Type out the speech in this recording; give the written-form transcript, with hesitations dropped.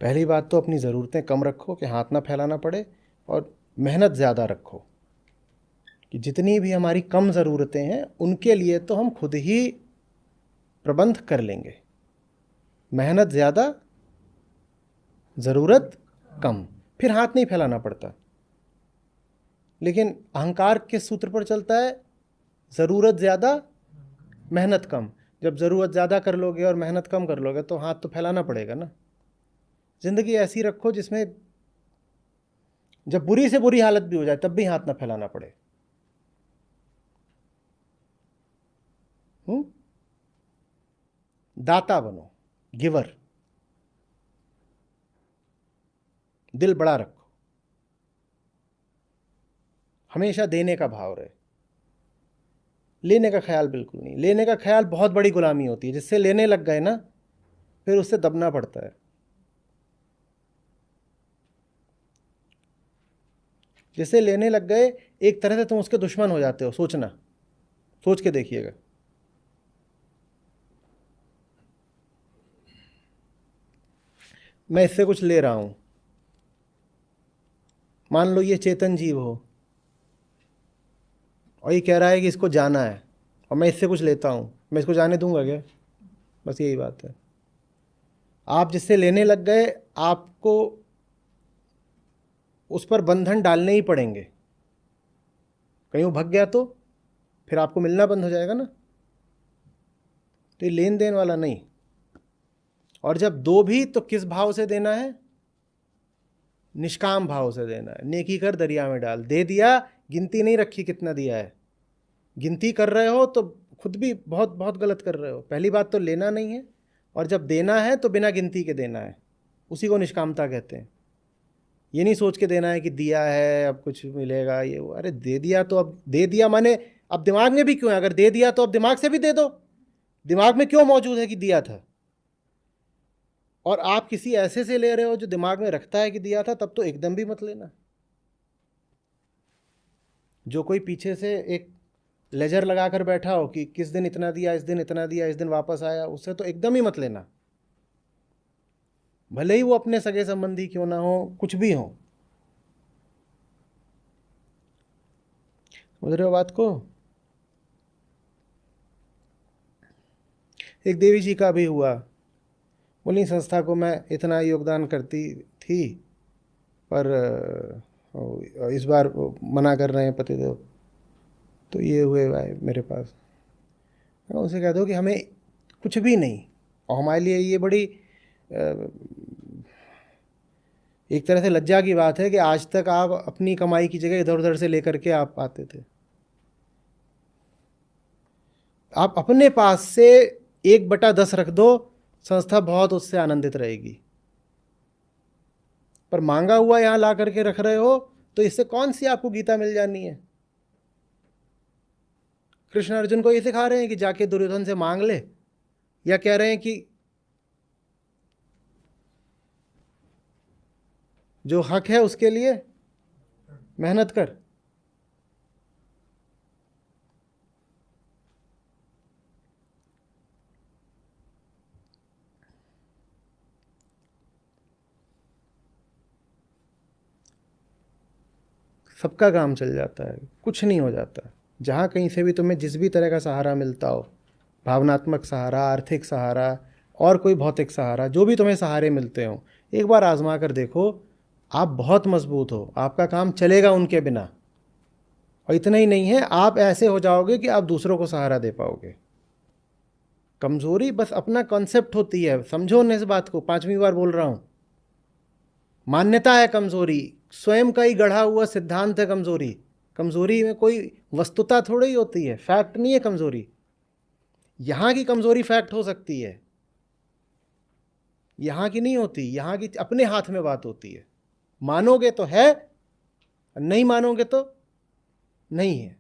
पहली बात तो अपनी ज़रूरतें कम रखो कि हाथ ना फैलाना पड़े, और मेहनत ज़्यादा रखो कि जितनी भी हमारी कम ज़रूरतें हैं उनके लिए तो हम खुद ही प्रबंध कर लेंगे। मेहनत ज़्यादा, ज़रूरत कम, फिर हाथ नहीं फैलाना पड़ता। लेकिन अहंकार किस सूत्र पर चलता है? ज़रूरत ज़्यादा, मेहनत कम। जब ज़रूरत ज़्यादा कर लोगे और मेहनत कम कर लोगे तो हाथ तो फैलाना पड़ेगा ना। ज़िंदगी ऐसी रखो जिसमें जब बुरी से बुरी हालत भी हो जाए तब भी हाथ ना फैलाना पड़े। दाता बनो, गिवर, दिल बड़ा रखो, हमेशा देने का भाव रहे, लेने का ख्याल बिल्कुल नहीं। लेने का ख्याल बहुत बड़ी गुलामी होती है। जिससे लेने लग गए ना, फिर उससे दबना पड़ता है। जिससे लेने लग गए, एक तरह से तुम उसके दुश्मन हो जाते हो। सोचना, सोच के देखिएगा। मैं इससे कुछ ले रहा हूं, मान लो ये चेतन जीव हो और ये कह रहा है कि इसको जाना है, और मैं इससे कुछ लेता हूं, मैं इसको जाने दूंगा क्या? बस यही बात है। आप जिससे लेने लग गए, आपको उस पर बंधन डालने ही पड़ेंगे। कहीं वो भग गया तो फिर आपको मिलना बंद हो जाएगा ना। तो ये लेन देन वाला नहीं। और जब दो भी, तो किस भाव से देना है? निष्काम भाव से देना है। नेकी कर दरिया में डाल, दे दिया, गिनती नहीं रखी कितना दिया है। गिनती कर रहे हो तो खुद भी बहुत बहुत गलत कर रहे हो। पहली बात तो लेना नहीं है, और जब देना है तो बिना गिनती के देना है। उसी को निष्कामता कहते हैं। ये नहीं सोच के देना है कि दिया है अब कुछ मिलेगा ये वो। अरे दे दिया तो अब दे दिया, माने अब दिमाग में भी क्यों है? अगर दे दिया तो अब दिमाग से भी दे दो। दिमाग में क्यों मौजूद है कि दिया था? और आप किसी ऐसे से ले रहे हो जो दिमाग में रखता है कि दिया था, तब तो एकदम भी मत लेना। जो कोई पीछे से एक लेजर लगा कर बैठा हो कि किस दिन इतना दिया, इस दिन इतना दिया, इस दिन वापस आया, उससे तो एकदम ही मत लेना। भले ही वो अपने सगे संबंधी क्यों ना हो, कुछ भी हो। समझ रहे हो बात को? एक देवी जी का भी हुआ। बोली संस्था को मैं इतना योगदान करती थी, पर इस बार मना कर रहे हैं पतिदेव, तो ये हुए भाई मेरे पास। उनसे कह दो कि हमें कुछ भी नहीं, और हमारे लिए ये बड़ी एक तरह से लज्जा की बात है कि आज तक आप अपनी कमाई की जगह इधर उधर से लेकर के आप आते थे। आप अपने पास से 1/10 रख दो, संस्था बहुत उससे आनंदित रहेगी। पर मांगा हुआ यहां ला करके रख रहे हो, तो इससे कौन सी आपको गीता मिल जानी है? कृष्ण अर्जुन को ये सिखा रहे हैं कि जाके दुर्योधन से मांग ले, या कह रहे हैं कि जो हक है उसके लिए मेहनत कर? सबका काम चल जाता है, कुछ नहीं हो जाता। जहाँ कहीं से भी तुम्हें जिस भी तरह का सहारा मिलता हो, भावनात्मक सहारा, आर्थिक सहारा, और कोई भौतिक सहारा, जो भी तुम्हें सहारे मिलते हो, एक बार आजमा कर देखो। आप बहुत मजबूत हो, आपका काम चलेगा उनके बिना। और इतना ही नहीं है, आप ऐसे हो जाओगे कि आप दूसरों को सहारा दे पाओगे। कमजोरी बस अपना कॉन्सेप्ट होती है, समझो न इस बात को। 5वीं बार बोल रहा हूं, मान्यता है कमजोरी, स्वयं का ही गढ़ा हुआ सिद्धांत है कमजोरी। कमजोरी में कोई वस्तुता थोड़ी ही होती है, फैक्ट नहीं है कमजोरी। यहां की कमजोरी फैक्ट हो सकती है, यहां की नहीं होती। यहां की अपने हाथ में बात होती है। मानोगे तो है, नहीं मानोगे तो नहीं है।